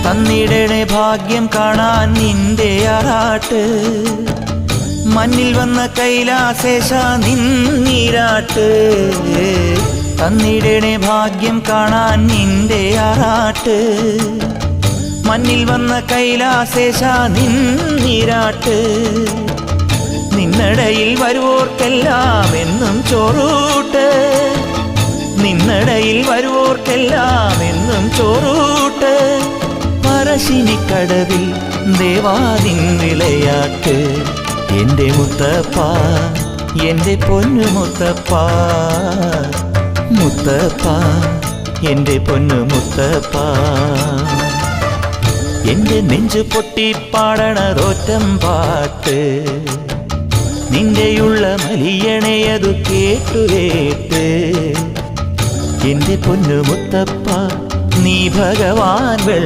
തന്നിടണേ ഭാഗ്യം കാണാൻ നിന്റെ ആറാട്ട് മണ്ണിൽ വന്ന കൈലാസേശ നിന്നീരാട്ട് തന്നിടണേ ഭാഗ്യം കാണാൻ നിന്റെ ആറാട്ട് മണ്ണിൽ വന്ന കൈലാസേശ നിന്നീരാട്ട് നിന്നടയിൽ വരുവോർക്കെല്ലാം എന്നും ചോറൂട്ട് നിന്നടയിൽ വരുവോർക്കെല്ലാം എന്നും ചോറൂട്ട് പറശ്ശിനിക്കടവിൽ ദേവാദിൻ വിളയാട്ട് എൻ്റെ മുത്തപ്പ എൻ്റെ പൊന്നു മുത്തപ്പ മുത്തപ്പ എൻ്റെ പൊന്നു മുത്തപ്പ എൻ്റെ നെഞ്ചു പൊട്ടി പാടണതൊറ്റം പാട്ട് നിന്റെയുള്ള മലിയണയതു കേട്ടു കേട്ട് എൻ്റെ പൊന്നു മുത്തപ്പ നീ ഭഗവാൻ